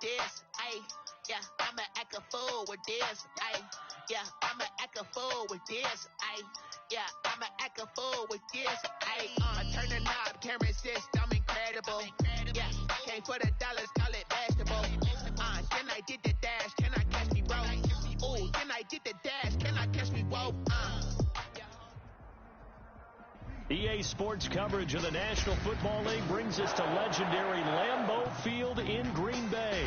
this, ayy. Yeah, I'ma act a fool with this, ayy. Yeah, I'ma act a fool with this, ayy. Yeah, I'ma act a fool with this, ayy. Turn the knob, camera system incredible. Yeah, came for the dollars, call it basketball. Then I did the dash, can I catch me, bro? Ooh, then I did the dash, can I catch me, whoa? EA Sports coverage of the National Football League brings us to legendary Lambeau Field in Green Bay.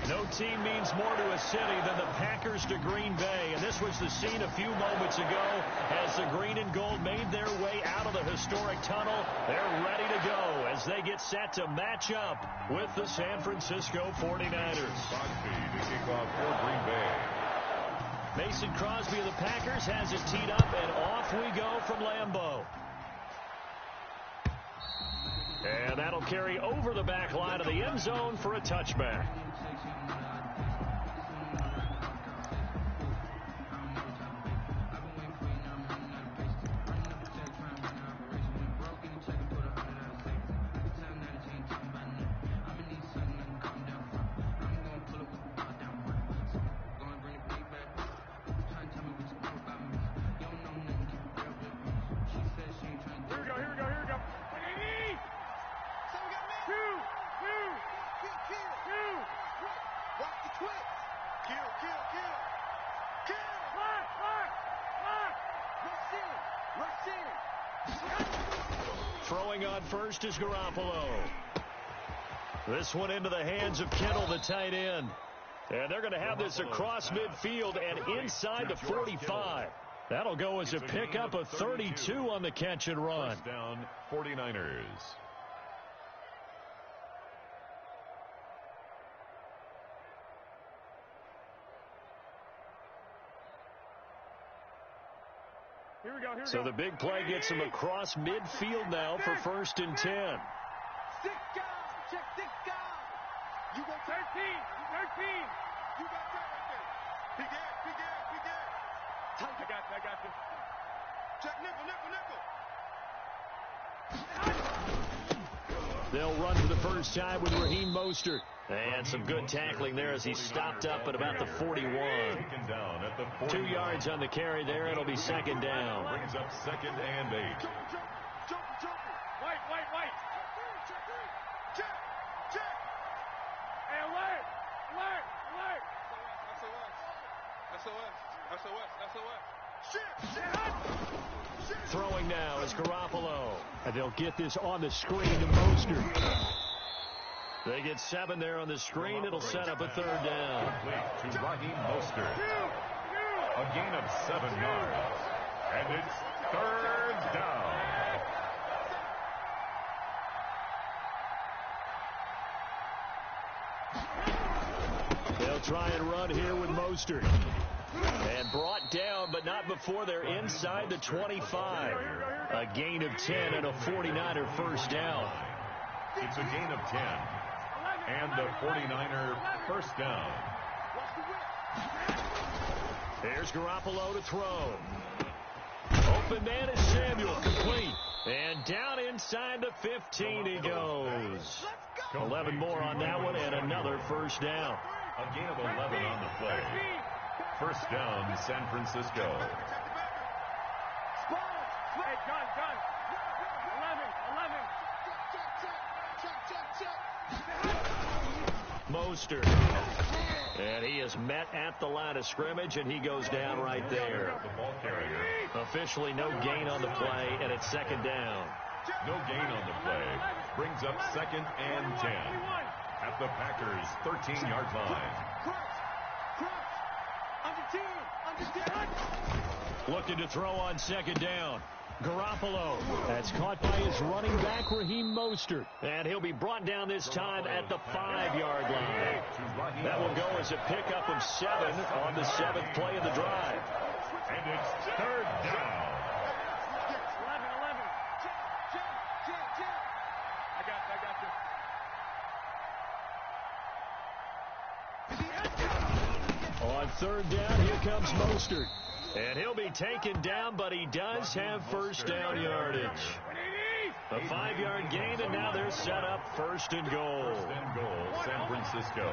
No team means more to a city than the Packers to Green Bay, and this was the scene a few moments ago as the green and gold made their way out of the historic tunnel. They're ready to go as they get set to match up with the San Francisco 49ers. Crosby to kick off for Green Bay. Mason Crosby of the Packers has it teed up, and off we go from Lambeau. And that'll carry over the back line of the end zone for a touchback. Throwing on first is Garoppolo. This one into the hands of Kittle, the tight end. And they're going to have this across midfield and inside the 45. That'll go as a pickup of 32 on the catch and run. First down, 49ers. So the big play gets him across midfield now for 1st and 10. Check this guy. You go 13. 13. You got that right there. He did. I got you. Check nickel. They'll run for the first time with Raheem Mostert. And some good tackling there as he stopped up at about the 41. 2 yards on the carry there. It'll be second down. Brings up 2nd and 8. White. Check. Hey, alert. SOS. Throwing now is Garoppolo. And they'll get this on the screen to Mostert. They get 7 there on the screen. It'll set up a 3rd down. Complete to Raheem Mostert. A gain of 7 yards. And it's 3rd down. They'll try and run here with Mostert. And brought down, but not before they're inside the 25. A gain of 10 and a 49er first down. It's a gain of 10. And the 49er first down. There's Garoppolo to throw. Open man is Samuel, complete. And down inside the 15 he goes. 11 more on that one and another first down. A gain of 11 on the play. First down, San Francisco. Hey, gun. 11. Mostert. And he is met at the line of scrimmage, and he goes down right there. The ball carrier. Officially no gain on the play, and it's second down. No gain on the play. Brings up 2nd and 10. At the Packers' 13-yard line. Looking to throw on second down. Garoppolo. That's caught by his running back, Raheem Mostert. And he'll be brought down this time at the 5-yard line. That will go as a pickup of 7 on the 7th play of the drive. And it's 3rd down. 11. I got you. On 3rd down, here comes Mostert. And he'll be taken down, but he does have first down yardage. A 5-yard gain, and now they're set up first and goal. First and goal, San Francisco.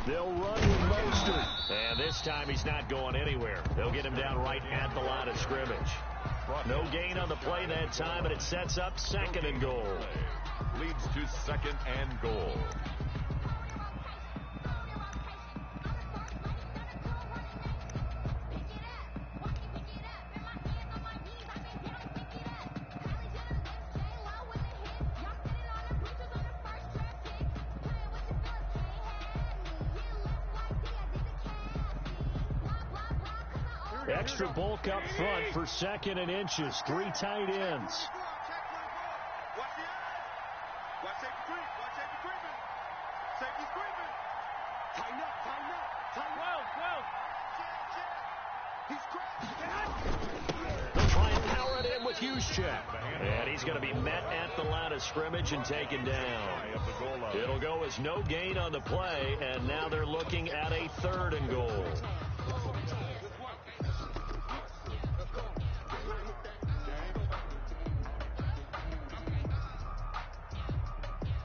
They'll run with Mostert. And this time he's not going anywhere. They'll get him down right at the line of scrimmage. No gain on the play that time, and it sets up second and goal. Leads to second and goal. Extra bulk up front for second and inches. 3 tight ends. They'll try and power it in with Juszczyk. And he's going to be met at the line of scrimmage and taken down. It'll go as no gain on the play, and now they're looking at a third and goal.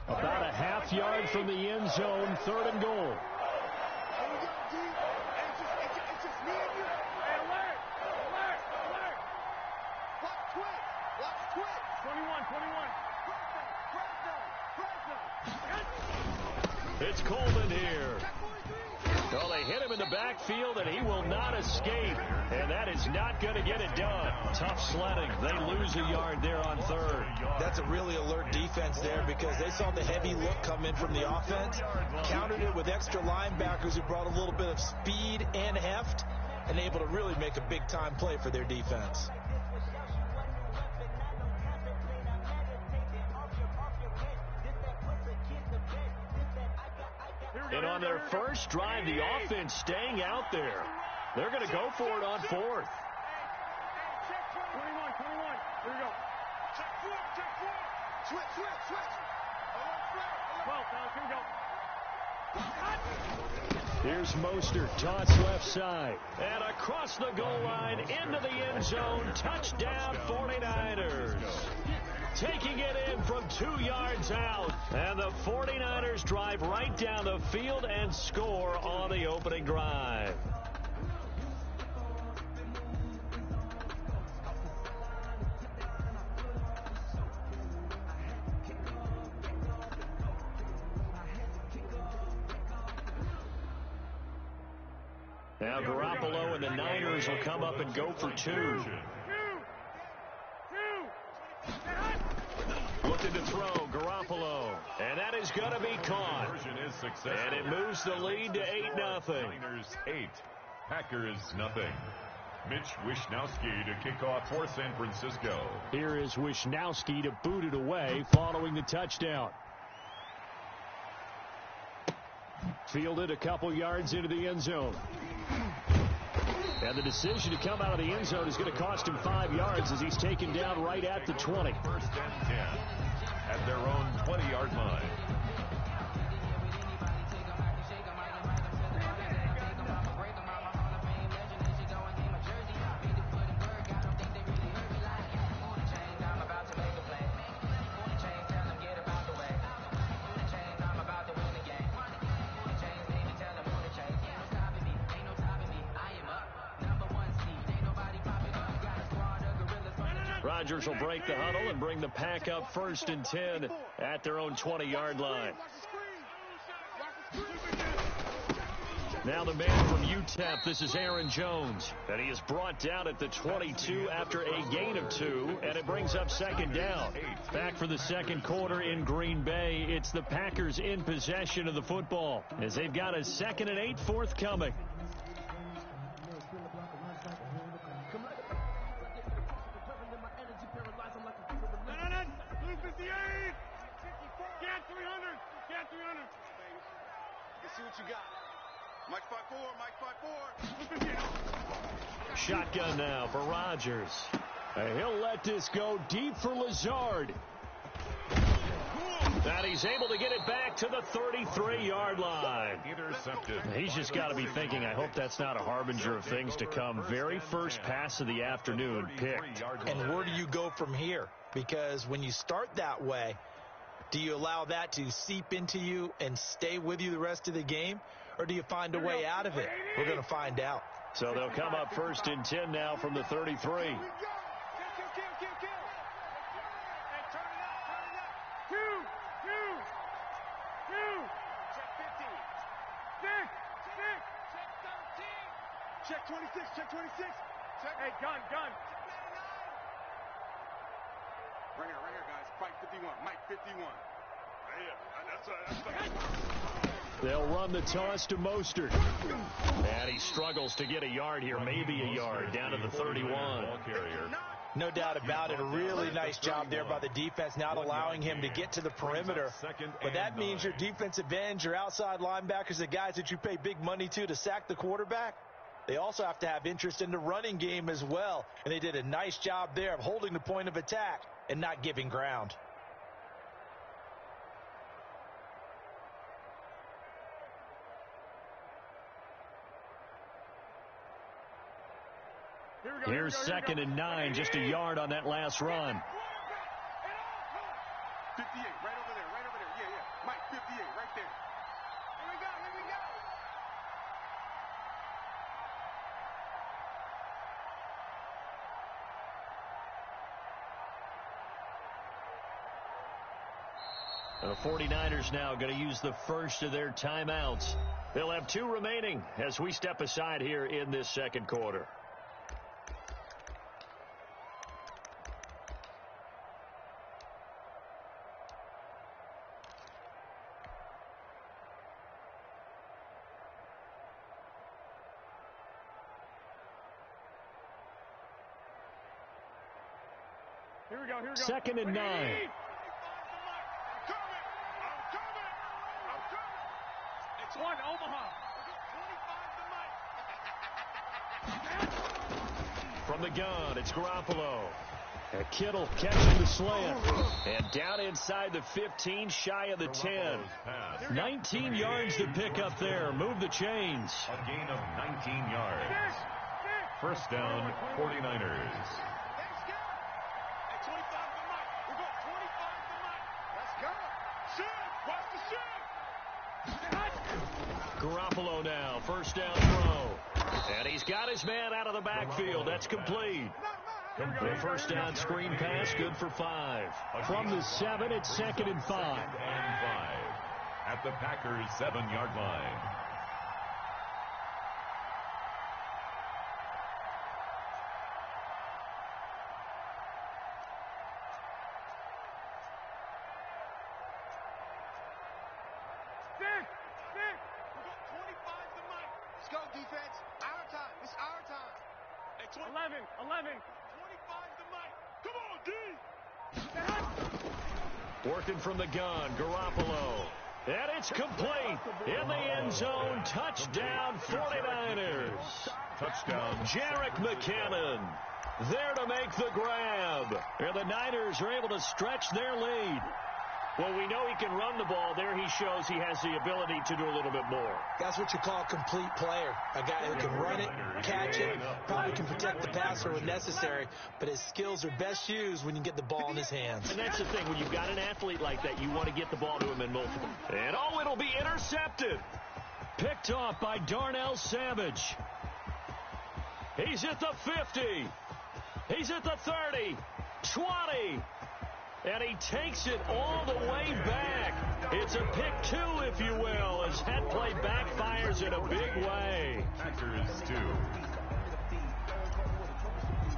About a half yard from the end zone, third and goal. It's Coleman here. Well, they hit him in the backfield, and he will not escape. And that is not going to get it done. Tough sledding. They lose a yard there on third. That's a really alert defense there because they saw the heavy look come in from the offense, countered it with extra linebackers who brought a little bit of speed and heft, and able to really make a big-time play for their defense. And on their first drive, the offense staying out there. They're going to go for it on fourth. 21. Here we go. Check four. Switch. 12, here we go. Here's Mostert, toss left side. And across the goal line, into the end zone, touchdown 49ers. Taking it in from 2 yards out. And the 49ers drive right down the field and score on the opening drive. Now Garoppolo and the Niners will come up and go for 2. Looking to throw, Garoppolo. And that is going to be caught. And it moves the lead to 8-0. Niners 8, Packers nothing. Mitch Wishnowsky to kick off for San Francisco. Here is Wishnowsky to boot it away following the touchdown. Fielded a couple yards into the end zone. And the decision to come out of the end zone is going to cost him 5 yards as he's taken down right at the 20. First and 10 at their own 20-yard line. Rodgers will break the huddle and bring the Pack up first and 10 at their own 20-yard line. Now the man from UTEP, this is Aaron Jones. And he is brought down at the 22 after a gain of 2, and it brings up second down. Back for the second quarter in Green Bay. It's the Packers in possession of the football as they've got a 2nd and 8 forthcoming. Shotgun now for Rodgers. And he'll let this go deep for Lazard. And he's able to get it back to the 33-yard line. Intercepted. He's just got to be thinking, I hope that's not a harbinger of things to come. Very first pass of the afternoon picked. And where do you go from here? Because when you start that way, do you allow that to seep into you and stay with you the rest of the game? Or do you find a way out of it? We're going to find out. So they'll come up 1st and 10 now from the 33. Check 26, check 26. Hey, gun. Right here, guys. Mike 51, Mike 51. Right here. That's They'll run the toss to Mostert. And he struggles to get a yard here, maybe a yard, down to the 31. No doubt about it. A really nice job there by the defense, not allowing him to get to the perimeter. But that means your defensive ends, your outside linebackers, the guys that you pay big money to sack the quarterback, they also have to have interest in the running game as well. And they did a nice job there of holding the point of attack and not giving ground. Here's 2nd and 9, just a yard on that last run. 58, right over there. Yeah. Mike 58, right there. Here we go. The 49ers now going to use the first of their timeouts. They'll have 2 remaining as we step aside here in this second quarter. Here we go. 2nd and 9. It's one, Omaha. From the gun, it's Garoppolo. And Kittle catching the slant. And down inside the 15, shy of the 10. 19 yards to pick up there. Move the chains. A gain of 19 yards. First down, 49ers. Garoppolo now, first down throw. And he's got his man out of the backfield. That's complete. The first down screen pass, good for 5. From the 7, it's 2nd and 5. At the Packers' 7-yard line. Let's go, defense. Our time. It's our time. Hey, 11. 25 to Mike. Come on, D. Working from the gun, Garoppolo. And it's complete. In the end zone, touchdown 49ers. Touchdown. Jerick McKinnon there to make the grab. And the Niners are able to stretch their lead. Well, we know he can run the ball. There he shows he has the ability to do a little bit more. That's what you call a complete player. A guy who can run it, catch it, probably can protect the passer when necessary, but his skills are best used when you get the ball in his hands. And that's the thing. When you've got an athlete like that, you want to get the ball to him in multiple. And, oh, it'll be intercepted. Picked off by Darnell Savage. He's at the 50. He's at the 30. 20. And he takes it all the way back. It's a pick 2, if you will, as that play backfires in a big way. Packers 2.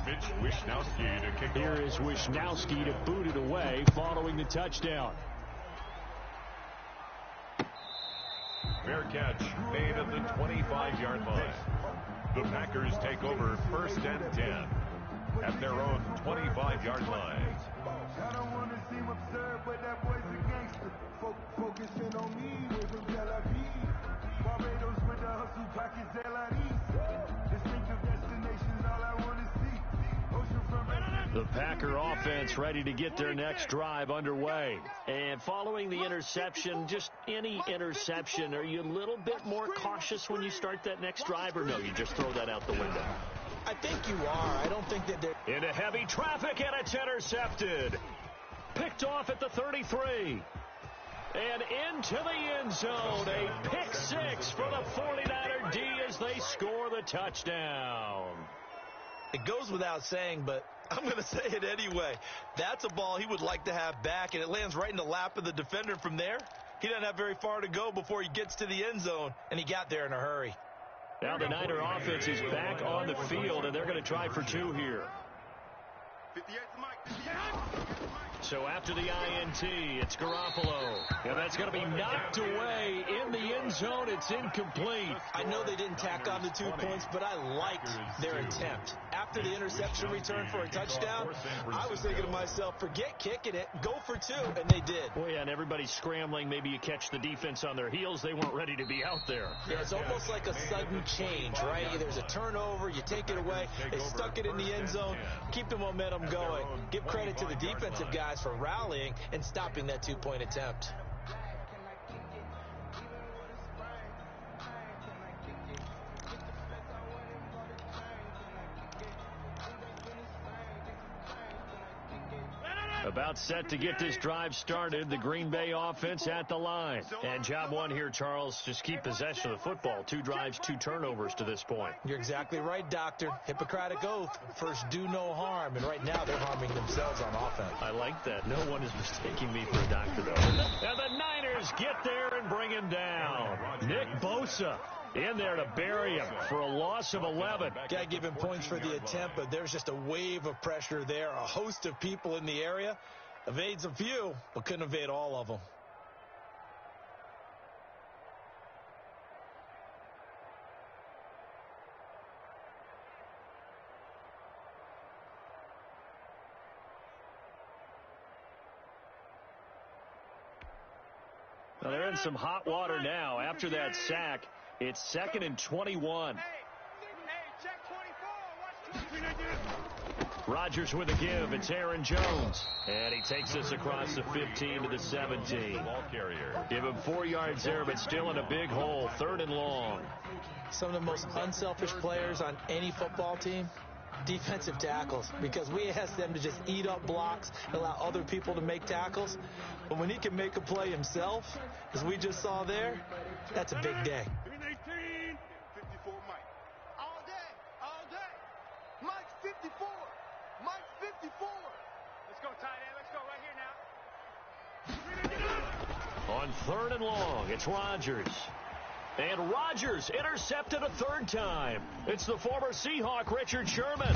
Mitch Wishnowsky to kick Here is Wishnowsky to boot it away following the touchdown. Fair catch made at the 25-yard line. The Packers take over 1st and 10 at their own 25-yard line. I don't want to seem absurd, but that boy's a gangster. Focusing on me with a Tel Aviv. Barbados with the hustle pockets, Distinctive destinations, all I want to see. Ocean from The Packer offense ready to get their next drive underway. And following the interception, just any interception, are you a little bit more cautious when you start that next drive, or no, you just throw that out the window? I think you are. I don't think that they're... Into heavy traffic, and it's intercepted. Picked off at the 33. And into the end zone. A pick six for the 49er D as they score the touchdown. It goes without saying, but I'm going to say it anyway. That's a ball he would like to have back, and it lands right in the lap of the defender from there. He doesn't have very far to go before he gets to the end zone, and he got there in a hurry. Now the Niner offense is back on the field, and they're going to try for two here. 58 to Mike. So after the INT, it's Garoppolo. And that's going to be knocked away in the end zone. It's incomplete. I know they didn't tack on the 2 points, but I liked their attempt. After the interception return for a touchdown, I was thinking to myself, forget kicking it, go for two, and they did. Well, yeah, and everybody's scrambling. Maybe you catch the defense on their heels. They weren't ready to be out there. Yeah, it's almost like a sudden change, right? There's a turnover, you take it away, they stuck it in the end zone, keep the momentum going. Give credit to the defensive guys for rallying and stopping that 2-point attempt. About set to get this drive started. The Green Bay offense at the line. And job one here, Charles, just keep possession of the football. 2 drives, 2 turnovers to this point. You're exactly right, Doctor. Hippocratic oath. First, do no harm. And right now, they're harming themselves on offense. I like that. No one is mistaking me for a doctor, though. And the Niners get there and bring him down. Nick Bosa in there to bury him for a loss of 11. Got to give him points for the attempt, but there's just a wave of pressure there. A host of people in the area. Evades a few, but couldn't evade all of them. Well, they're in some hot water now. After that sack, it's 2nd and 21. Hey, check 24. Watch 23. Rodgers with a give. It's Aaron Jones. And he takes us across the 15 to the 17. Ball carrier. Give him 4 yards there, but still in a big hole. 3rd and long. Some of the most unselfish players on any football team, defensive tackles, because we ask them to just eat up blocks, allow other people to make tackles. But when he can make a play himself, as we just saw there, that's a big day. 319. 54 Mike. All day. All day. Mike's 54. Mike's 54. Let's go, tight end. Let's go right here now. On 3rd and long, it's Rodgers. And Rodgers intercepted a 3rd time. It's the former Seahawk, Richard Sherman.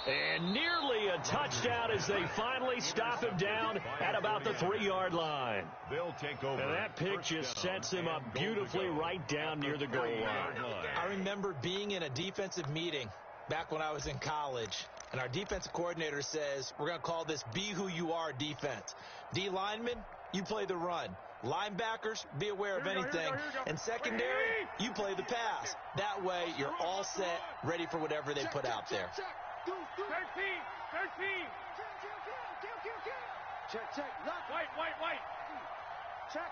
And nearly a touchdown as they finally stop him down at about the 3-yard line. They'll take over. And that pick just sets him up beautifully right down near the goal line. I remember being in a defensive meeting back when I was in college, and our defensive coordinator says, we're going to call this Be Who You Are defense. D linemen, you play the run. Linebackers, be aware of anything. And secondary, you play the pass. That way, you're all set, ready for whatever they put out there. 13. Check. Lock. White. Check.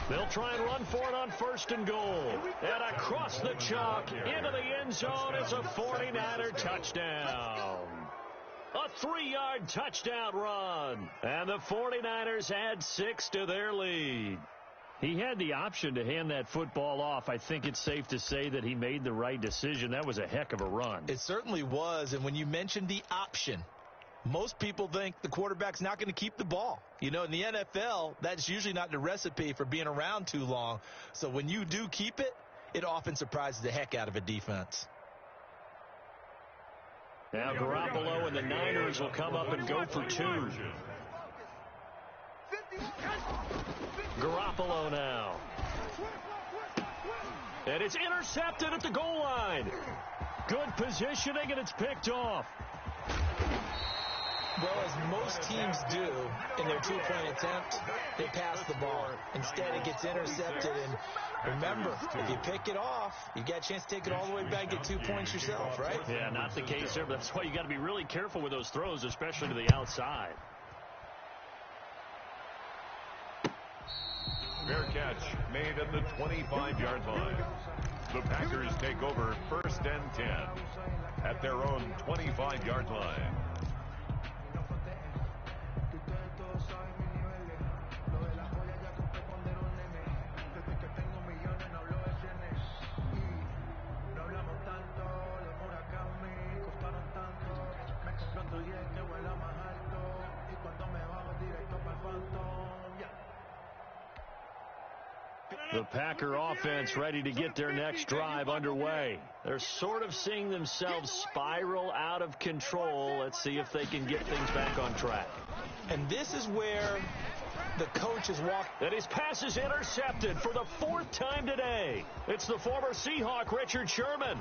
They'll try and run for it on 1st and goal. And across the chalk, into the end zone, it's a 49er touchdown. A 3-yard touchdown run. And the 49ers add 6 to their lead. He had the option to hand that football off. I think it's safe to say that he made the right decision. That was a heck of a run. It certainly was. And when you mentioned the option, most people think the quarterback's not going to keep the ball. You know, in the NFL, that's usually not the recipe for being around too long. So when you do keep it, it often surprises the heck out of a defense. Now Garoppolo and the Niners will come up and go for 2. Garoppolo now. And it's intercepted at the goal line. Good positioning, and it's picked off. Well, as most teams do in their two-point attempt, they pass the ball. Instead, it gets intercepted. And remember, if you pick it off, you got a chance to take it all the way back and get 2 points yourself, right? Yeah, not the case there, but that's why you got to be really careful with those throws, especially to the outside. Fair catch made at the 25-yard line. The Packers take over 1st and 10 at their own 25-yard line. The Packer offense ready to get their next drive underway. They're sort of seeing themselves spiral out of control. Let's see if they can get things back on track. And this is where the coach has walked. And his pass is intercepted for the 4th time today. It's the former Seahawk, Richard Sherman.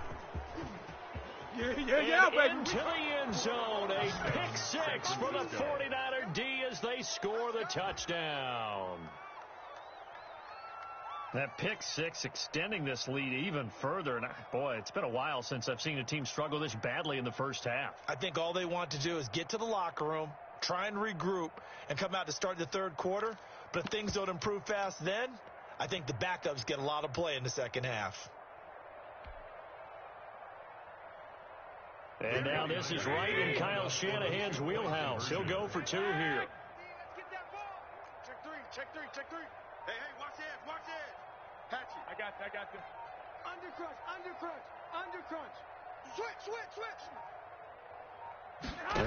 And into the end zone. A pick 6 for the 49er D as they score the touchdown. That pick 6 extending this lead even further. And boy, it's been a while since I've seen a team struggle this badly in the first half. I think all they want to do is get to the locker room, try and regroup, and come out to start the third quarter. But if things don't improve fast then, I think the backups get a lot of play in the second half. And now this is right in Kyle Shanahan's wheelhouse. He'll go for 2 here. Let's get that ball. Check three. Hey, watch it. Patch it. I got this. Undercrunch. Switch.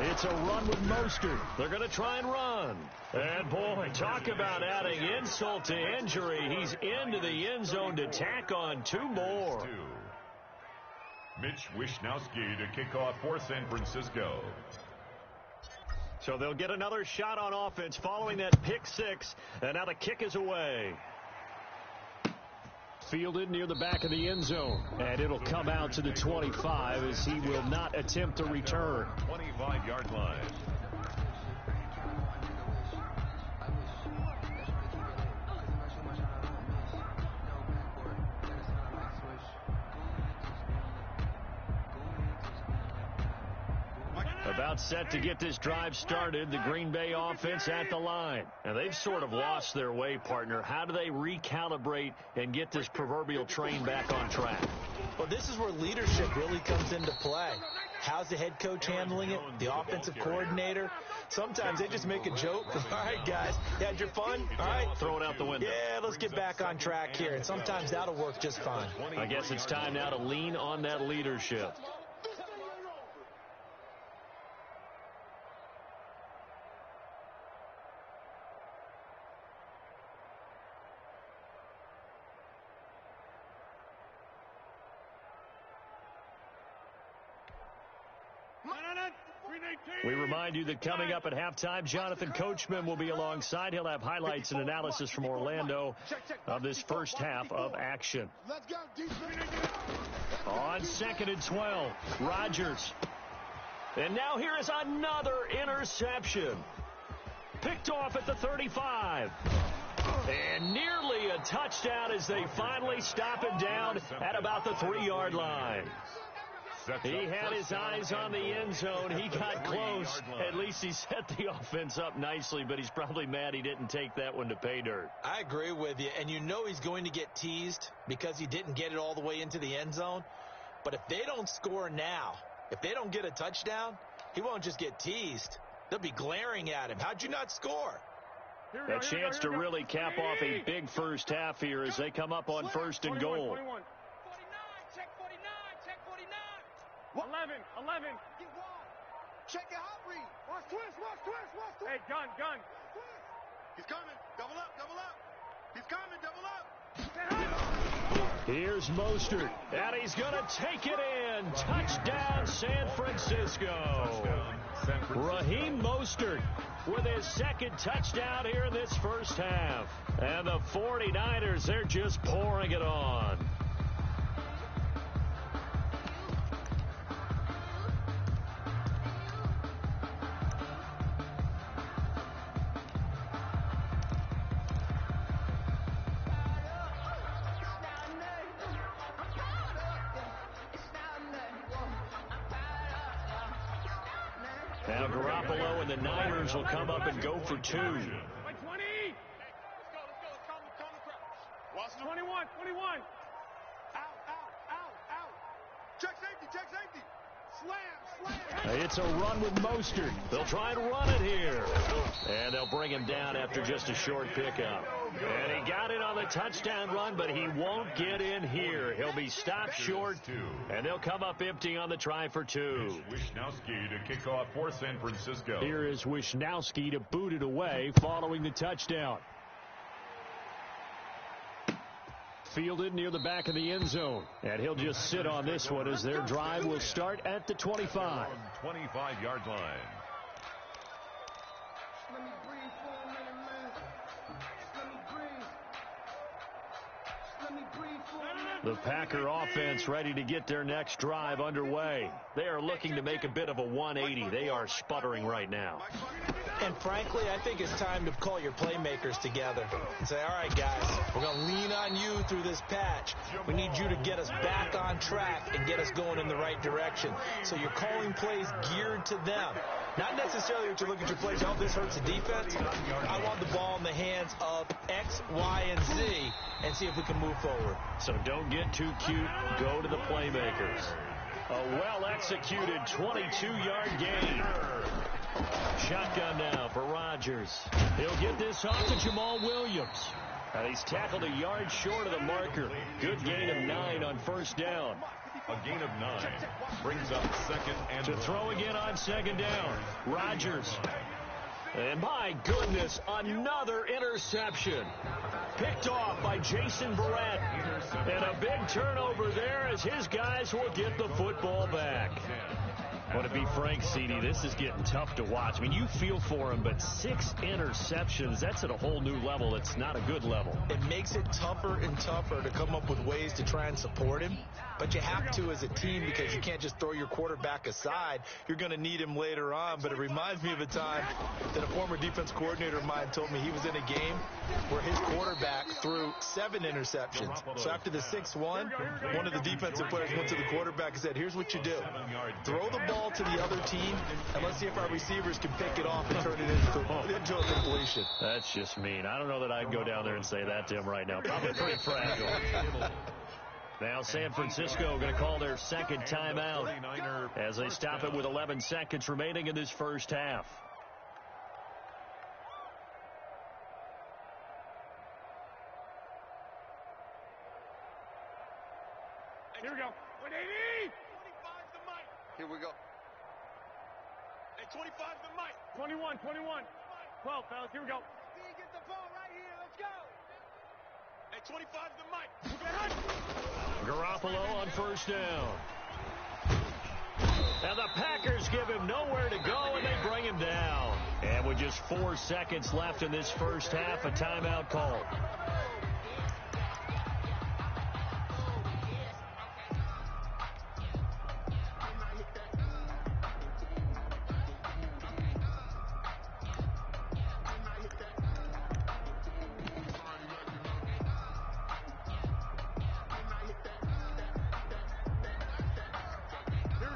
It's a run with Mostert. They're going to try and run. And boy, talk about adding insult to injury. He's into the end zone to tack on 2 more. Mitch Wishnowski to kick off for San Francisco. So they'll get another shot on offense following that pick 6. And now the kick is away. Fielded near the back of the end zone. And it'll come out to the 25 as he will not attempt to return. 25-yard line. About set to get this drive started, the Green Bay offense at the line. And they've sort of lost their way, partner. How do they recalibrate and get this proverbial train back on track? Well, this is where leadership really comes into play. How's the head coach handling it? The offensive coordinator? Sometimes they just make a joke. All right, guys, you had your fun? All right. Throw it out the window. Yeah, let's get back on track here. And sometimes that'll work just fine. I guess it's time now to lean on that leadership. We remind you that coming up at halftime, Jonathan Coachman will be alongside. He'll have highlights and analysis from Orlando of this first half of action. On 2nd and 12, Rodgers. And now here is another interception. Picked off at the 35. And nearly a touchdown as they finally stop him down at about the 3-yard line. He had his eyes on the end zone. He got close. At least he set the offense up nicely, but he's probably mad he didn't take that one to pay dirt. I agree with you, and you know he's going to get teased because he didn't get it all the way into the end zone. But if they don't score now, if they don't get a touchdown, he won't just get teased. They'll be glaring at him. How'd you not score? A chance to really cap off a big first half here as they come up on 1st and goal. 49, check 49. 11. Check your hot read. Watch twist. Hey, gun. He's coming. Double up. He's coming, double up. Here's Mostert, and he's going to take it in. Touchdown, San Francisco. Raheem Mostert with his 2nd touchdown here in this first half. And the 49ers, they're just pouring it on. Now Garoppolo and the Niners will come up and go for 2. 20. Let's go. Calm the crowd. Watch 21. Out. Check safety. Slam. It's a run with Mostert. They'll try and run it here. And they'll bring him down after just a short pickup. And he got it on the touchdown run, but he won't get in here. He'll be stopped short, and they'll come up empty on the try for 2. Wishnowski to kick off for San Francisco. Here is Wishnowski to boot it away following the touchdown. Fielded near the back of the end zone. And he'll just sit on this one as their drive will start at the 25. 25-yard line. Let me breathe for a minute, man. Let me breathe for a minute. The Packer offense ready to get their next drive underway. They are looking to make a bit of a 180. They are sputtering right now. And frankly, I think it's time to call your playmakers together and say, all right, guys, we're going to lean on you through this patch. We need you to get us back on track and get us going in the right direction. So you're calling plays geared to them. Not necessarily that you look at your plays, oh, this hurts the defense. I want the ball in the hands of X, Y, and Z and see if we can move forward. So don't get too cute. Go to the playmakers. A well-executed 22-yard gain. Shotgun now for Rodgers. He'll get this off to Jamal Williams. And he's tackled a yard short of the marker. Good gain of 9 on first down. A gain of 9 brings up second and To throw again on second down. Rodgers. And my goodness, another interception. Picked off by Jason Barrett. And a big turnover there as his guys will get the football back. Want to be frank, CD, this is getting tough to watch. I mean, you feel for him, but 6 interceptions, that's at a whole new level. It's not a good level. It makes it tougher and tougher to come up with ways to try and support him. But you have to as a team because you can't just throw your quarterback aside. You're going to need him later on. But it reminds me of a time that a former defense coordinator of mine told me he was in a game where his quarterback threw 7 interceptions. So after the 6th one of the defensive players went to the quarterback and said, here's what you do. Throw the ball to the other team, and let's see if our receivers can pick it off and turn it into a completion. That's just mean. I don't know that I'd go down there and say that to him right now. Probably pretty fragile. Now San Francisco going to call their second timeout as they stop it with 11 seconds remaining in this first half. Here we go. 180. 25's the mic. Here we go. Hey, 25's the mic. 21. 12, fellas. Here we go. Get the ball right here. Let's go. Hey, 25's the mic. Garoppolo on first down. And the Packers give him nowhere to go, and they bring him down. And with just 4 seconds left in this first half, a timeout call.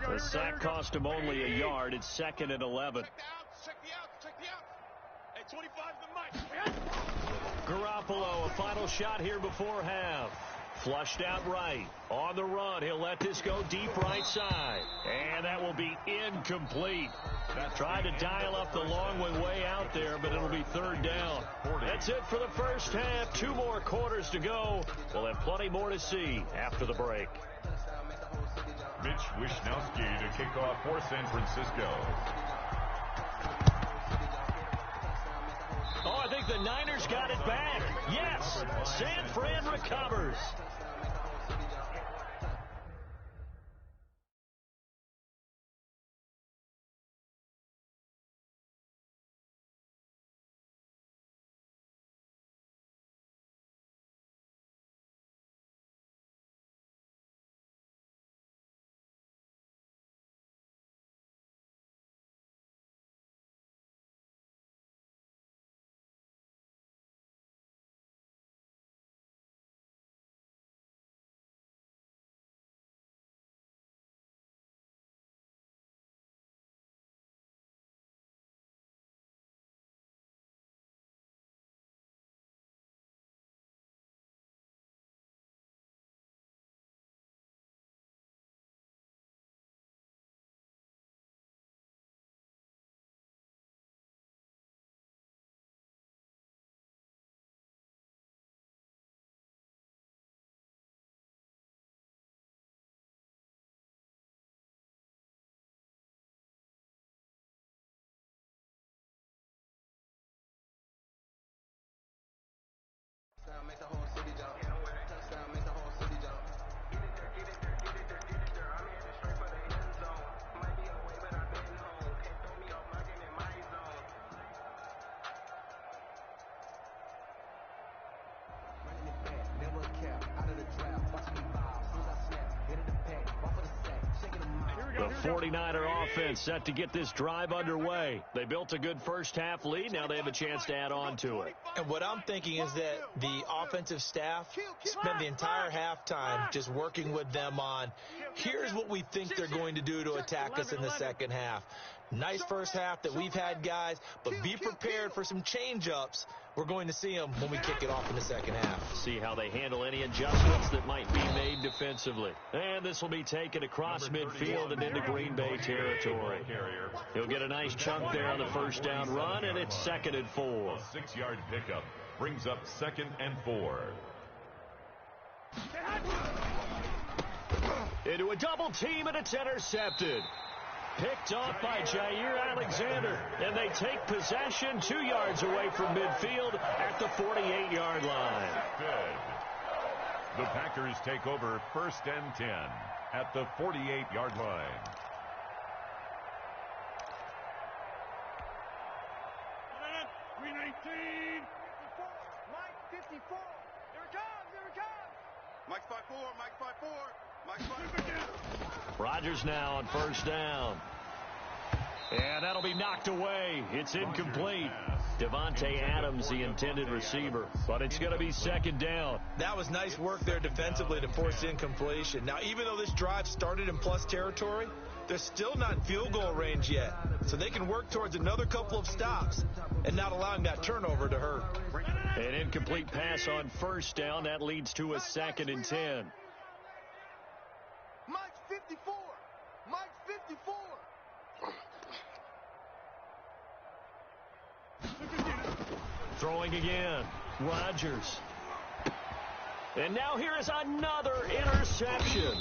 The sack cost him only a yard. It's 2nd and 11. Check the out. Hey, 25's the mic. Garoppolo, a final shot here before half. Flushed out right. On the run, he'll let this go deep right side. And that will be incomplete. Tried to dial up the long one way out there, but it'll be 3rd down. That's it for the first half. 2 more quarters to go. We'll have plenty more to see after the break. Mitch Wishnowski to kick off for San Francisco. Oh, I think the Niners got it back. Yes, San Fran recovers. The 49er offense set to get this drive underway. They built a good first-half lead. Now they have a chance to add on to it. And what I'm thinking is that the offensive staff spend the entire halftime just working with them on, here's what we think they're going to do to attack us in the second half. Nice first half that we've had, guys, but be prepared for some change-ups. We're going to see them when we kick it off in the second half. See how they handle any adjustments that might be made defensively. And this will be taken across midfield and into Green Bay territory. He'll get a nice chunk there on the first down run, and it's 2nd and 4. A 6-yard pickup brings up 2nd and 4. Into a double team, and it's intercepted. Picked off by Jair Alexander, and they take possession 2 yards away from midfield at the 48-yard line. Good. The Packers take over 1st and 10 at the 48-yard line. Green 19. 54. Mike 54. Here it comes. Here it comes. Mike's 5-4. Mike's 5-4. Mike's 5-4. Rodgers now on first down. And that'll be knocked away. It's incomplete. Devontae Adams, the intended receiver. But it's going to be 2nd down. That was nice work there defensively to force incompletion. Now, even though this drive started in plus territory, they're still not in field goal range yet. So they can work towards another couple of stops and not allowing that turnover to hurt. An incomplete pass on first down. That leads to a 2nd and 10. Mike's 54. Mike's 54. Throwing again. Rodgers. And now here is another interception.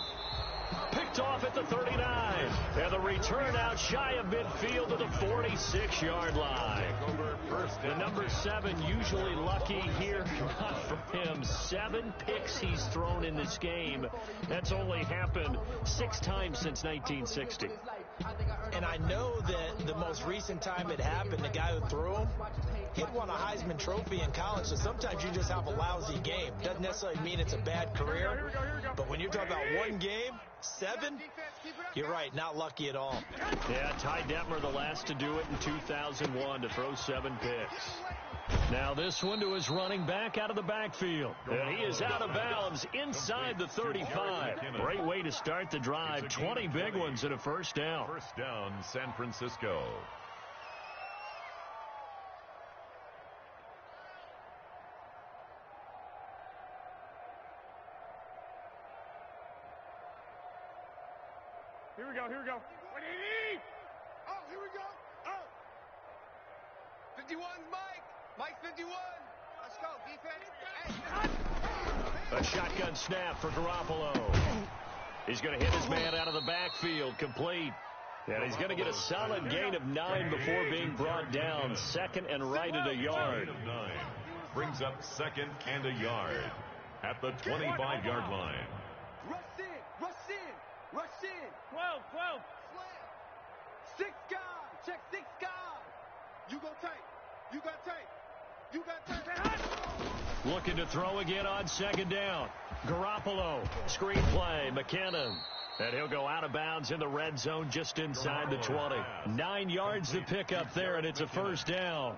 Picked off at the 39. And the return out shy of midfield to the 46-yard line. The number 7 usually lucky here. Not for him. 7 picks he's thrown in this game. That's only happened 6 times since 1960. And I know that the most recent time it happened, the guy who threw him, he won a Heisman Trophy in college, so sometimes you just have a lousy game. Doesn't necessarily mean it's a bad career, but when you're talking about one game, 7, you're right, not lucky at all. Yeah, Ty Detmer, the last to do it in 2001, to throw 7 picks. Now this one to his running back out of the backfield. And he is out of bounds inside the 35. Great way to start the drive. 20 big ones and a first down. First down, San Francisco. Here we go. Here we go. What do you need? Oh, here we go. Oh. 51's Mike. Mike's 51. Let's go, defense. Hey. A shotgun snap for Garoppolo. He's going to hit his man out of the backfield, complete. And he's going to get a solid gain of 9 before being brought down. 2nd and right at a yard. 9 brings up 2nd and a yard at the 25-yard line. Rush in. Rush in. Rush in. 12. Slam. 6 guys. Check 6 guys. You go tight. You got tight. You got tight. Looking to throw again on 2nd down. Garoppolo. Screen play. McKinnon. And he'll go out of bounds in the red zone just inside the 20. 9 yards to pick up there, and it's a first down.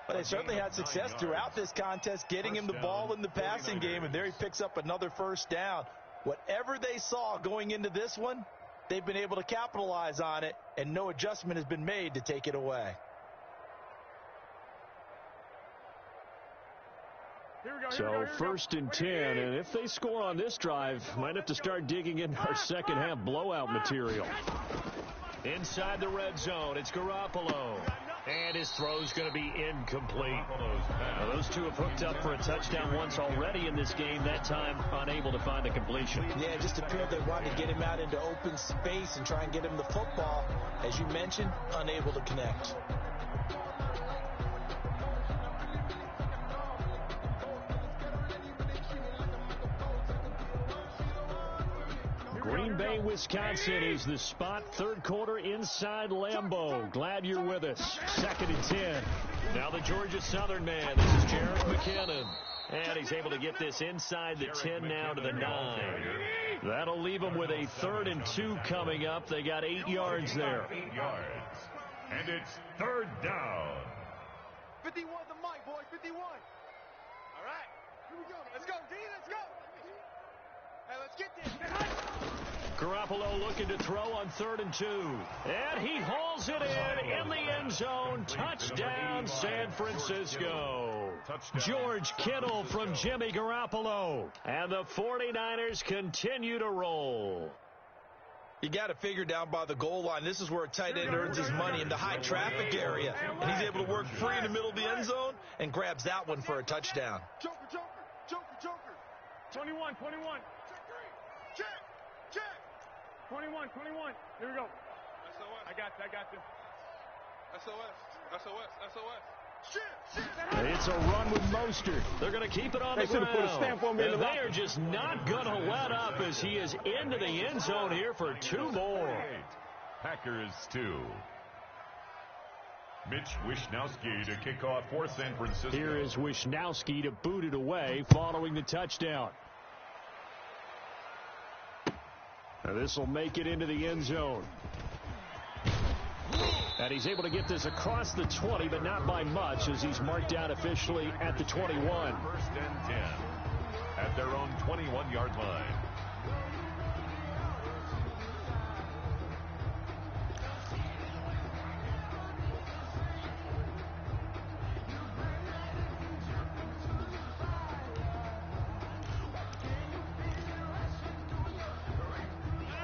Well, they certainly had success throughout this contest, getting him the ball in the passing game, and there he picks up another first down. Whatever they saw going into this one, they've been able to capitalize on it, and no adjustment has been made to take it away. So 1st and 10, and if they score on this drive, might have to start digging in our second half blowout material. Inside the red zone, it's Garoppolo. And his throw's going to be incomplete. Now, those two have hooked up for a touchdown once already in this game, that time unable to find a completion. Yeah, it just appeared they wanted to get him out into open space and try and get him the football. As you mentioned, unable to connect. Green Bay, Wisconsin is the spot. 3rd quarter inside Lambeau. Glad you're with us. 2nd and 10. Now the Georgia Southern man. This is Jerick McKinnon. And he's able to get this inside the 10 now to the 9. That'll leave them with a 3rd and 2 coming up. They got 8 yards there. 8 yards. And it's 3rd down. 51 the mic, boy. 51. All right. Here we go. Let's go, D. Let's go. Hey, let's get this. Garoppolo looking to throw on 3rd and 2. And he hauls it in the end zone. Touchdown, San Francisco. George Kittle from Jimmy Garoppolo. And the 49ers continue to roll. You got to figure down by the goal line. This is where a tight end earns his money, in the high traffic area. And he's able to work free in the middle of the end zone and grabs that one for a touchdown. Joker, Joker, Joker, Joker. 21, 21. Check, check. 21, 21. Here we go. SOS. I got you. SOS, SOS, SOS. It's a run with Mostert. They're going to keep it on the ground. Put a stamp on me and they are just not going to let up as he is into the end zone here for 2 more. Packers 2. Mitch Wishnowsky to kick off for San Francisco. Here is Wishnowsky to boot it away following the touchdown. Now this will make it into the end zone. And he's able to get this across the 20, but not by much, as he's marked out officially at the 21. 1st and 10 at their own 21-yard line.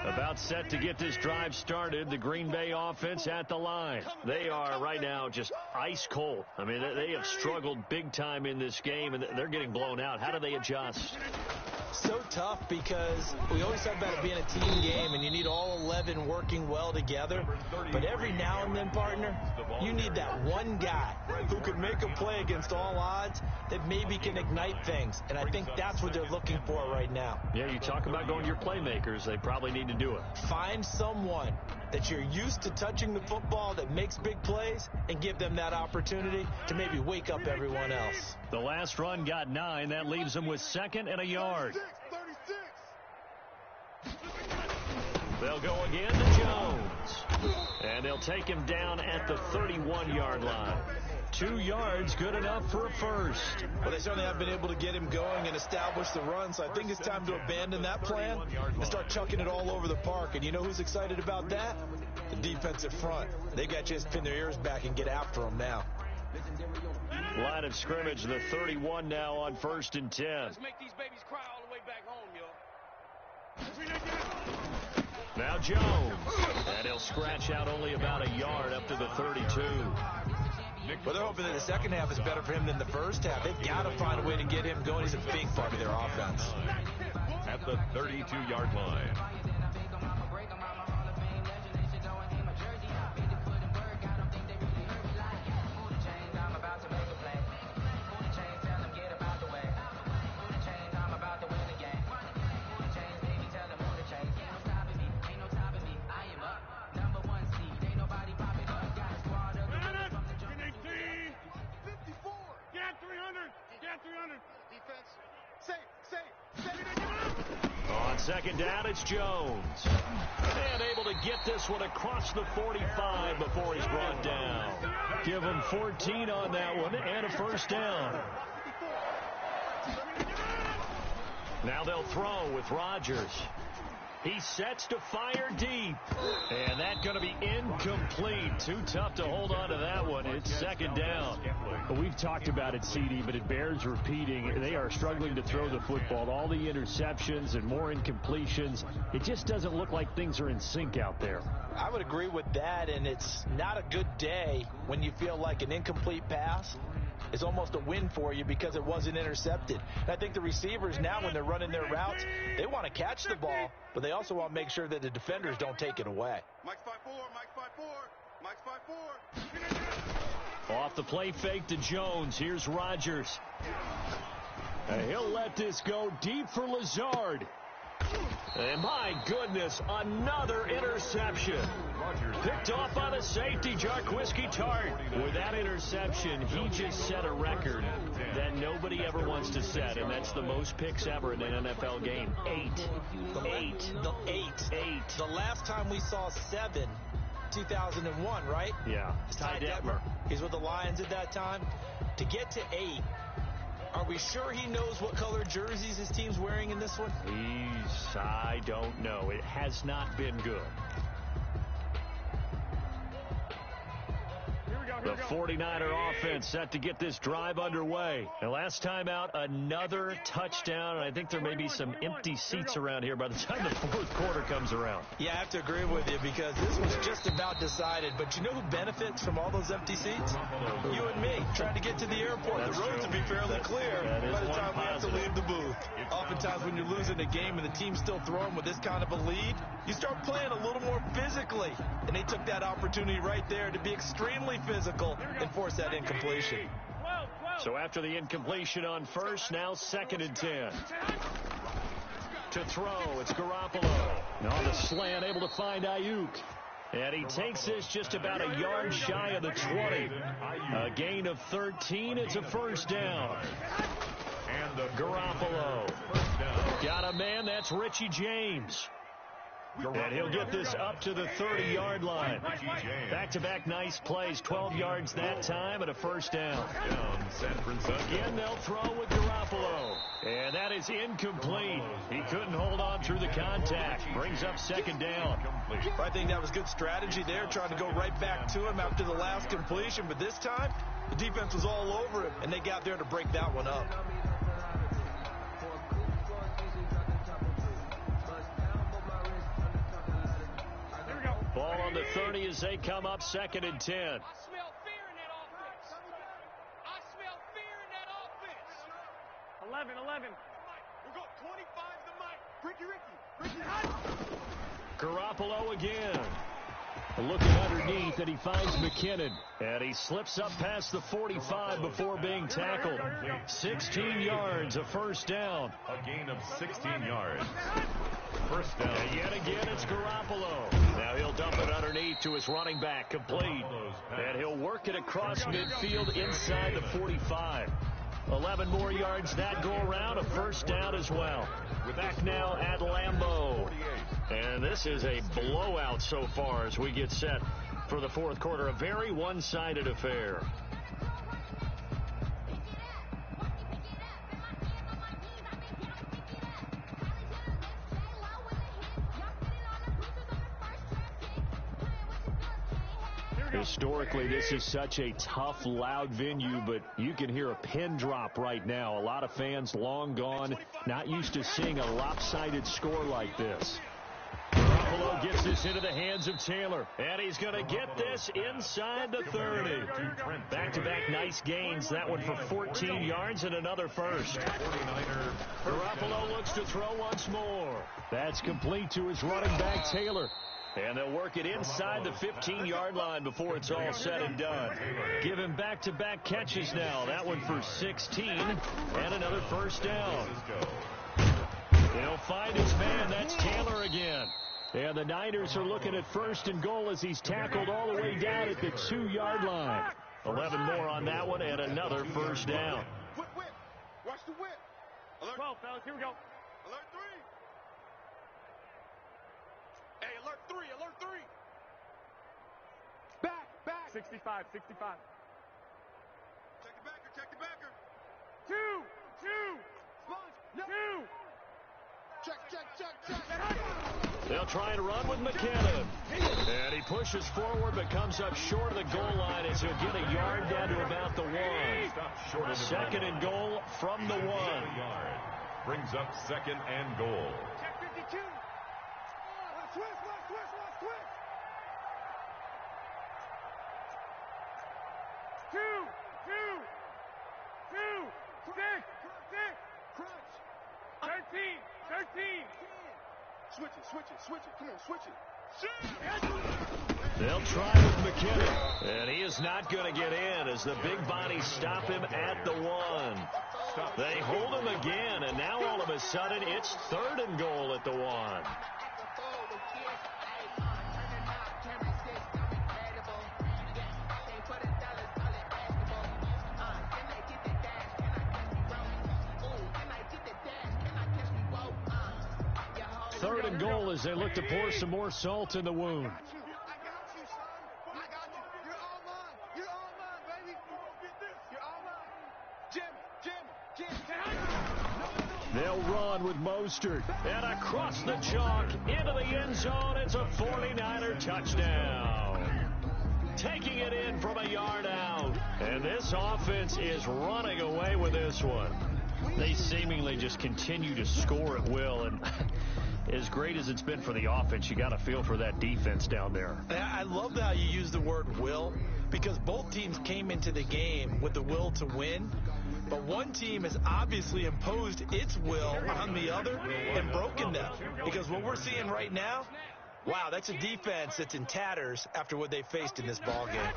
About set to get this drive started, the Green Bay offense at the line. They are right now just ice cold. I mean, they have struggled big time in this game, and they're getting blown out. How do they adjust? So tough, because we always talk about it being a team game, and you need all 11 working well together. But every now and then, partner, you need that one guy who can make a play against all odds that maybe can ignite things. And I think that's what they're looking for right now. Yeah, you talk about going to your playmakers. They probably need to do it. Find someone that you're used to touching the football that makes big plays and give them that opportunity to maybe wake up everyone else. The last run got 9. That leaves them with 2nd and a yard. 36. They'll go again to Jones. And they'll take him down at the 31-yard line. 2 yards, good enough for a first. Well, they certainly have been able to get him going and establish the run, so I think it's time to abandon that plan and start chucking it all over the park. And you know who's excited about that? The defensive front. They got a chance to pin their ears back and get after him now. Line of scrimmage, the 31 now on 1st and 10. Let's make these babies cry all the way back home, y'all. Now Jones. And he'll scratch out only about a yard up to the 32. Well, they're hoping that the second half is better for him than the first half. They've got to find a way to get him going. He's a big part of their offense. At the 32-yard line. On 2nd down, it's Jones. And able to get this one across the 45 before he's brought down. Give him 14 on that one and a 1st down. Now they'll throw with Rodgers. He sets to fire deep. And that's going to be incomplete. Too tough to hold on to that one. It's 2nd down. We've talked about it, CD, but it bears repeating. They are struggling to throw the football. All the interceptions and more incompletions. It just doesn't look like things are in sync out there. I would agree with that, and it's not a good day when you feel like an incomplete pass is almost a win for you because it wasn't intercepted. And I think the receivers now, when they're running their routes, they want to catch the ball, but they also want to make sure that the defenders don't take it away. Mike's 5-4, Mike's 5-4, Mike's 5-4. Off the play fake to Jones. Here's Rodgers. And he'll let this go deep for Lazard. And my goodness, another interception. Picked off by the safety, Jarquiski Tart. With that interception, he just set a record that nobody ever wants to set, and that's the most picks ever in an NFL game. 8. The last time we saw 7, 2001, right? Yeah. Ty Detmer. He's with the Lions at that time. To get to 8, are we sure he knows what color jerseys his team's wearing in this one? I don't know. It has not been good. The 49er offense set to get this drive underway. And last time out, another touchdown. And I think there may be some empty seats around here by the time the fourth quarter comes around. Yeah, I have to agree with you because this was just about decided. But you know who benefits from all those empty seats? You and me, trying to get to the airport. That's the roads true. will be fairly clear by the time we have to leave the booth. Oftentimes when you're losing a game and the team's still throwing with this kind of a lead, you start playing a little more physically. And they took that opportunity right there to be extremely physical and force that incompletion. So after the incompletion on first, now 2nd and 10. To throw, it's Garoppolo. Now on the slant, able to find Ayuk. And he takes this just about a yard shy of the 20. A gain of 13. It's a first down. And the Garoppolo. Got a man, that's Richie James. And he'll get this up to the 30-yard line. Back-to-back nice plays, 12 yards that time and a first down. Again, they'll throw with Garoppolo. And that is incomplete. He couldn't hold on through the contact. Brings up 2nd down. I think that was good strategy there, trying to go right back to him after the last completion. But this time, the defense was all over him, and they got there to break that one up. Ball on the 30 as they come up 2nd and 10. I smell fear in that offense. I smell fear in that offense. 11. We'll go 25 to Mike. Ricky. Garoppolo again. Looking underneath, and he finds McKinnon. And he slips up past the 45 before being tackled. 16 yards, a first down. A gain of 16 yards. First down. And yet again, it's Garoppolo. Now he'll dump it underneath to his running back, complete. And he'll work it across midfield inside the 45. 11 more yards that go around, a first down as well. Back now at Lambeau. And this is a blowout so far as we get set for the fourth quarter. A very one-sided affair. Historically, this is such a tough, loud venue, but you can hear a pin drop right now. A lot of fans long gone, not used to seeing a lopsided score like this. Garoppolo gets this into the hands of Taylor, and he's going to get this inside the 30. Back-to-back nice gains, that one for 14 yards and another first. Garoppolo looks to throw once more. That's complete to his running back, Taylor. And they'll work it inside the 15-yard line before it's all said and done. Give him back-to-back catches now. That one for 16 and another first down. He'll find his man. That's Taylor again. And the Niners are looking at 1st and goal as he's tackled all the way down at the 2-yard line. 11 more on that one and another first down. Whip. Watch the whip. Alert. 12, fellas. Here we go. Alert 3. Hey, alert 3. Back. 65. Check the backer. 2. Sponge. 2. Check. They'll try and run with McKinnon. And he pushes forward but comes up short of the goal line as he'll get a yard down to about the 1. 2nd and goal from the 1. Brings up 2nd and goal. Check 52. Watch twist. 2. 6. Crunch. 13. Switch it. Come on, switch it. They'll try with McKinnon. And he is not going to get in as the big bodies stop him at the 1. They hold him again, and now all of a sudden it's 3rd and goal at the 1. Third and goal as they look to pour some more salt in the wound. I got you, son. I got you. You're all mine. You're all mine, baby. You're all mine. Jim. They'll run with Mostert. And across the chalk into the end zone. It's a 49er touchdown. Taking it in from a yard out. And this offense is running away with this one. They seemingly just continue to score at will. And as great as it's been for the offense, you got to feel for that defense down there. I love how you use the word will, because both teams came into the game with the will to win, but one team has obviously imposed its will on the other and broken them. Because what we're seeing right now, wow, that's a defense that's in tatters after what they faced in this ballgame.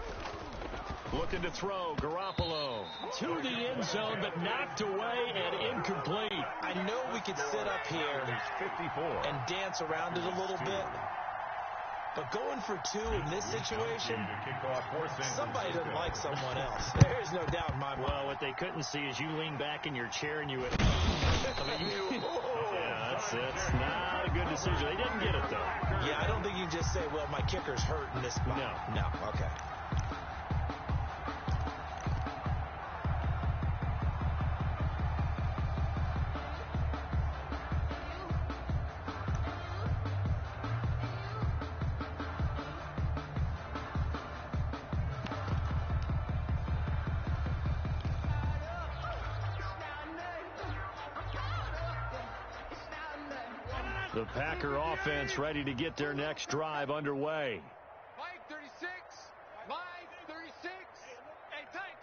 Looking to throw, Garoppolo to the end zone, but knocked away and incomplete. I know we could sit up here and dance around it a little bit, but going for 2 in this situation, somebody doesn't like someone else. There's no doubt in my mind. Well, what they couldn't see is you lean back in your chair and you would... yeah, that's not a good decision. They didn't get it, though. Yeah, I don't think you can just say, well, my kicker's hurt in this spot. No, okay. The Packer offense ready to get their next drive underway. Mike 36. Mike 36. Hey, tight.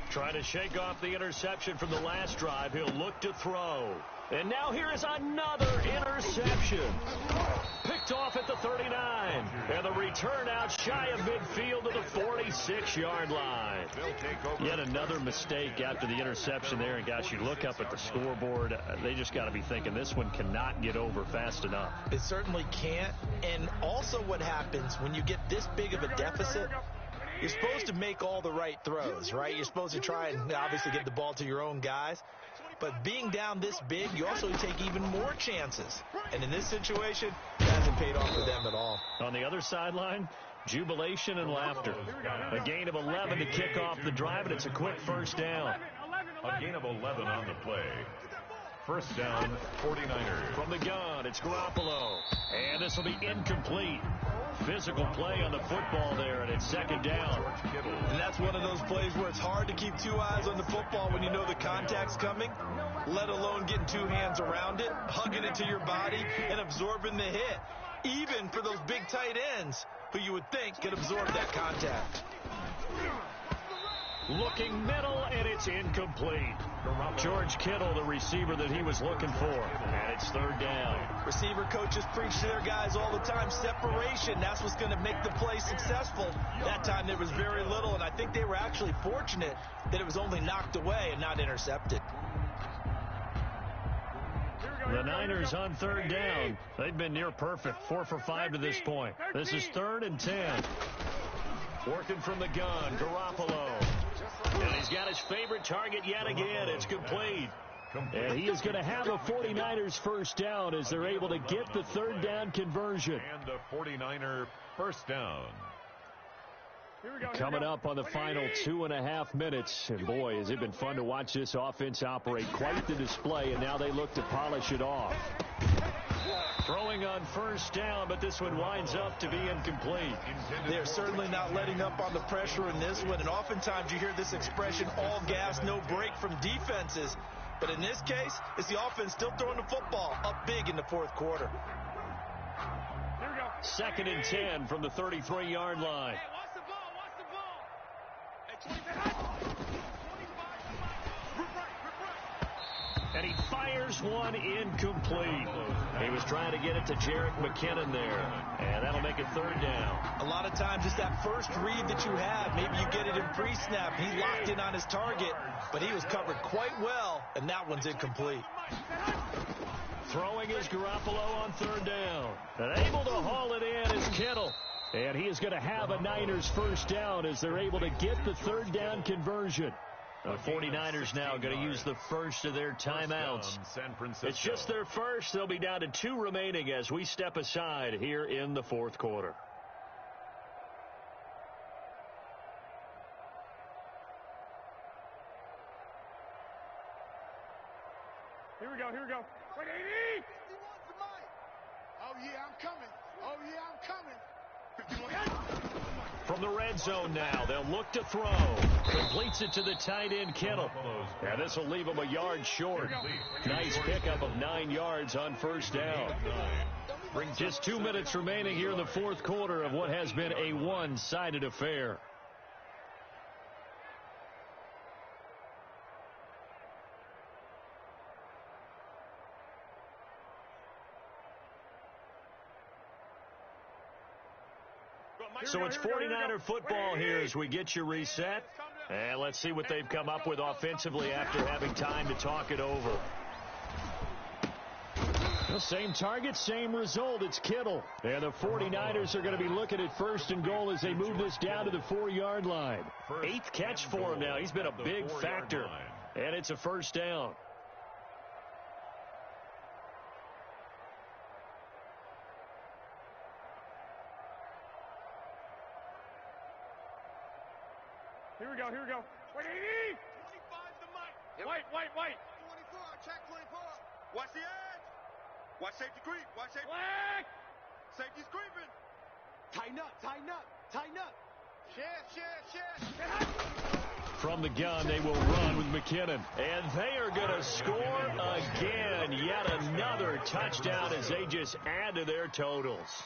Trying to shake off the interception from the last drive. He'll look to throw. And now here is another interception. Picked off at the 39. And the return out shy of midfield to the 46-yard line. Yet another mistake after the interception there. And, gosh, you look up at the scoreboard. They just got to be thinking this one cannot get over fast enough. It certainly can't. And also what happens when you get this big of a deficit, you're supposed to make all the right throws, right? You're supposed to try and obviously get the ball to your own guys. But being down this big, you also take even more chances. And in this situation, it hasn't paid off for them at all. On the other sideline, jubilation and laughter. A gain of 11 to kick off the drive, and it's a quick first down. A gain of 11 on the play. First down, 49ers. From the gun, it's Garoppolo. And this will be incomplete. Physical play on the football there, and it's second down. And that's one of those plays where it's hard to keep 2 eyes on the football when you know the contact's coming, let alone getting 2 hands around it, hugging it to your body, and absorbing the hit. Even for those big tight ends who you would think could absorb that contact. Looking middle, and it's incomplete. George Kittle, the receiver that he was looking for. And it's third down. Receiver coaches preach to their guys all the time. Separation, that's what's going to make the play successful. That time there was very little, and I think they were actually fortunate that it was only knocked away and not intercepted. The Niners on third down. They've been near perfect. 4 for 5 to this point. This is 3rd and 10. Working from the gun, Garoppolo. And he's got his favorite target yet again. It's complete. And he is going to have a 49ers first down as they're able to get the third down conversion. And the 49er first down. Coming up on the final 2.5 minutes. And boy, has it been fun to watch this offense operate. Quite the display, and now they look to polish it off. Throwing on first down, but this one winds up to be incomplete. They're certainly not letting up on the pressure in this one, and oftentimes you hear this expression, all gas, no break from defenses. But in this case, it's the offense still throwing the football up big in the fourth quarter. Here we go. 2nd and 10 from the 33-yard line. Hey, watch the ball, watch the ball. Hey, 25. And he fires one incomplete. He was trying to get it to Jerick McKinnon there. And that'll make it third down. A lot of times it's that first read that you have. Maybe you get it in pre-snap. He locked in on his target, but he was covered quite well, and that one's incomplete. Throwing is Garoppolo on third down. And able to haul it in is Kittle. And he is going to have a Niners first down as they're able to get the third down conversion. The 49ers now going to use the first of their timeouts. It's just their first. They'll be down to 2 remaining as we step aside here in the fourth quarter. Here we go. Wait, 80! Oh, yeah, I'm coming. Oh, yeah, I'm coming. 51. From the red zone now, they'll look to throw. Completes it to the tight end, Kittle. And this will leave him a yard short. Nice pickup of 9 yards on first down. Just 2 minutes remaining here in the fourth quarter of what has been a one-sided affair. So it's 49er football here as we get you reset. And let's see what they've come up with offensively after having time to talk it over. Well, same target, same result. It's Kittle. And the 49ers are going to be looking at first and goal as they move this down to the 4-yard line. 8th catch for him now. He's been a big factor. And it's a first down. Here we go. Wait, 80! 25 to Mike. Wait. 24, check 24. Watch the edge. Watch safety creep. Watch safety. Black! Safety's creeping. Tighten up. Share. From the gun, they will run with McKinnon. And they are going to score again. Yet another touchdown as they just add to their totals.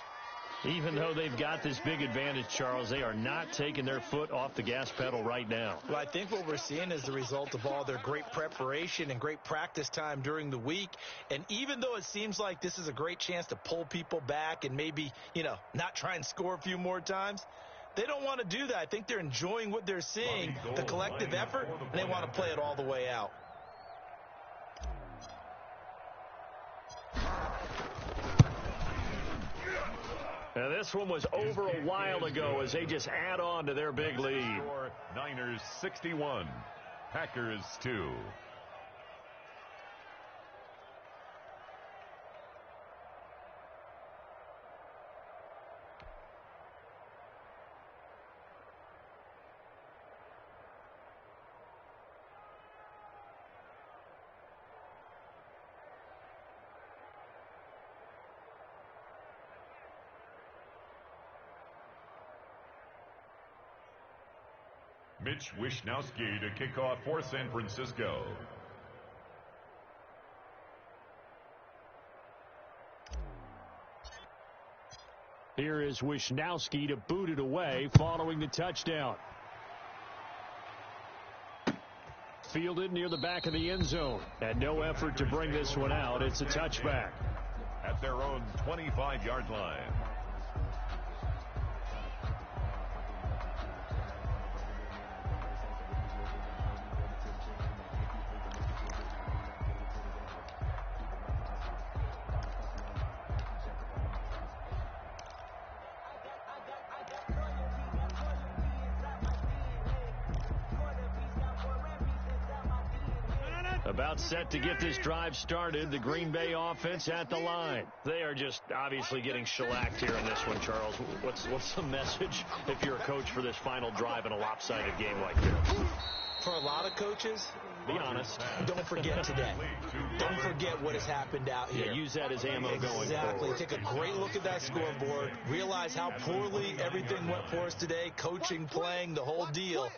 Even though they've got this big advantage, Charles, they are not taking their foot off the gas pedal right now. Well, I think what we're seeing is the result of all their great preparation and great practice time during the week. And even though it seems like this is a great chance to pull people back and maybe, not try and score a few more times, they don't want to do that. I think they're enjoying what they're seeing, the collective effort, and they want to play it all the way out. And this one was over a while ago as they just add on to their big lead. Niners 61, Packers 2. Mitch Wishnowsky to kick off for San Francisco. Here is Wishnowsky to boot it away following the touchdown. Fielded near the back of the end zone. And no effort to bring this one out. It's a touchback. At their own 25-yard line. About set to get this drive started. The Green Bay offense at the line. They are just obviously getting shellacked here in this one, Charles. What's the message if you're a coach for this final drive in a lopsided game like this? For a lot of coaches, be honest. Don't forget today. Don't forget what has happened out here. Yeah, use that as ammo going forward. Exactly. Take a great look at that scoreboard. Realize how poorly everything went for us today. Coaching, playing, the whole deal.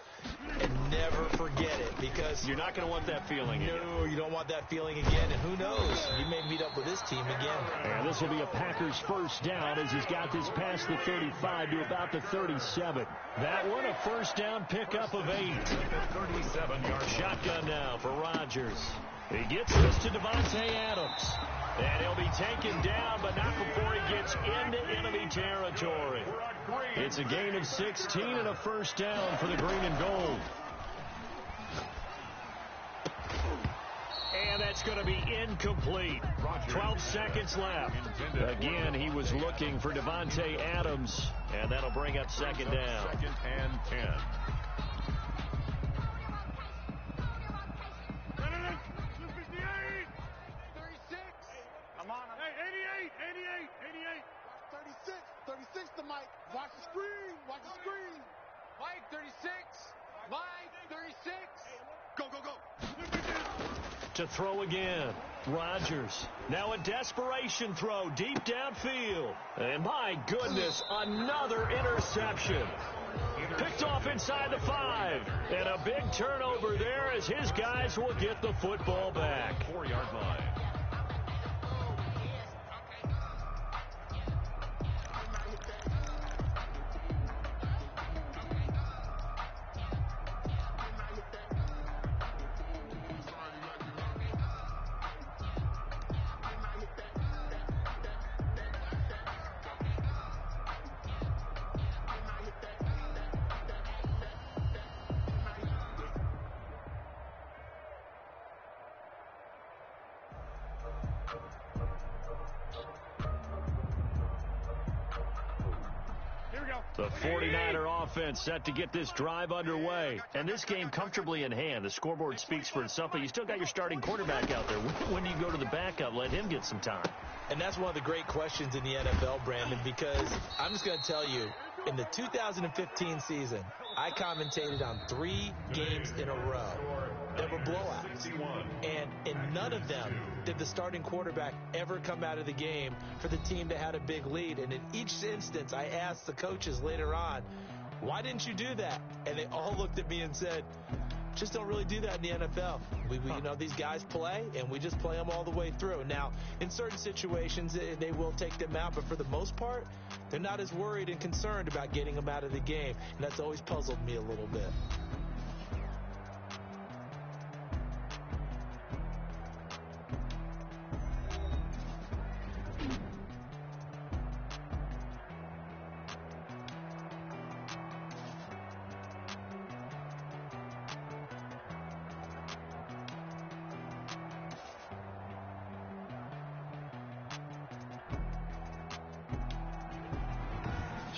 And never forget it, because you're not going to want that feeling again. No, you don't want that feeling again. And who knows? You may meet up with this team again. And this will be a Packers first down as he's got this past the 35 to about the 37. That one a first down pickup of 8. 37-yard shotgun now for Rodgers. He gets this to Davante Adams. And he'll be taken down, but not before he gets into enemy territory. It's a gain of 16 and a first down for the green and gold. And that's going to be incomplete. 12 seconds left. Again, he was looking for Davante Adams, and that'll bring up second down. Second and 10. Hey, 36 to Mike. Watch the screen. Watch the screen. Mike, 36. Mike, 36. Go, go, go. To throw again. Rodgers. Now a desperation throw deep downfield. And my goodness, another interception. Picked off inside the 5. And a big turnover there as his guys will get the football back. 4-yard line. The 49er offense set to get this drive underway. And this game comfortably in hand. The scoreboard speaks for itself, but you still got your starting quarterback out there. When do you go to the backup? Let him get some time. And that's one of the great questions in the NFL, Brandon, because I'm just going to tell you, in the 2015 season, I commentated on 3 games in a row that were blowouts. And in none of them did the starting quarterback ever come out of the game for the team that had a big lead. And in each instance, I asked the coaches later on, why didn't you do that? And they all looked at me and said, just don't really do that in the NFL. You know, these guys play, and we just play them all the way through. Now, in certain situations, they will take them out, but for the most part, they're not as worried and concerned about getting them out of the game, and that's always puzzled me a little bit.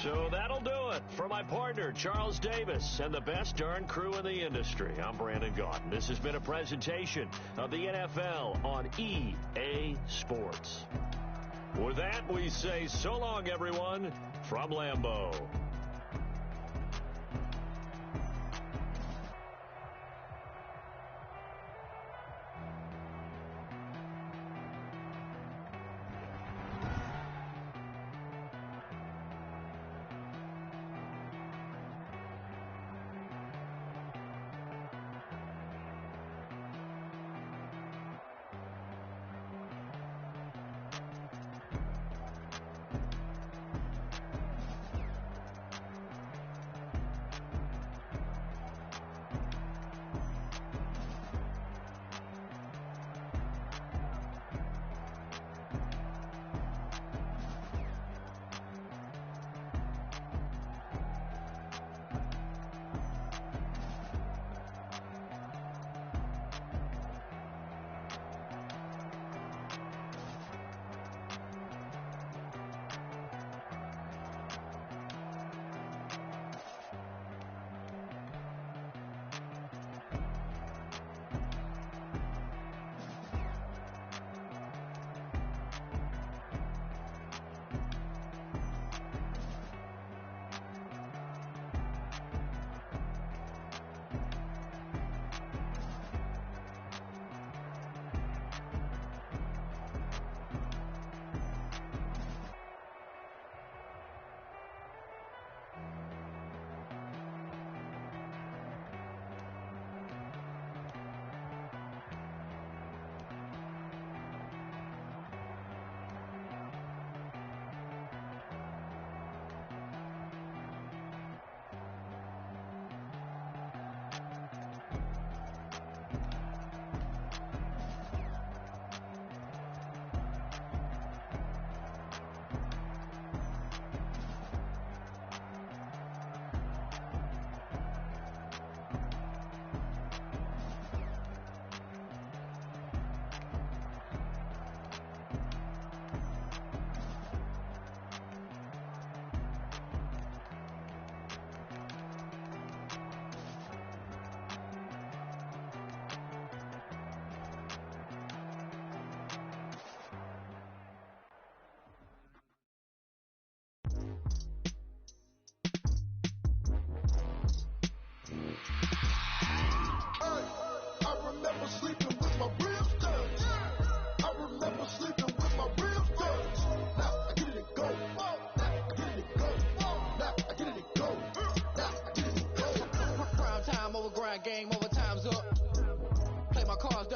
So that'll do it for my partner, Charles Davis, and the best darn crew in the industry. I'm Brandon Gaudin. This has been a presentation of the NFL on EA Sports. With that, we say so long, everyone, from Lambeau.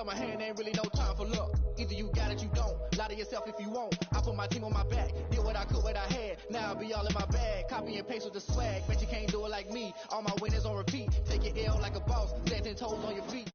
my hand, ain't really no time for luck. Either you got it, you don't. Lie to yourself if you won't. I put my team on my back, did what I could, what I had. Now I'll be all in my bag, copy and paste with the swag. Bet you can't do it like me. All my winners on repeat. Take your L like a boss, stand 10 toes on your feet.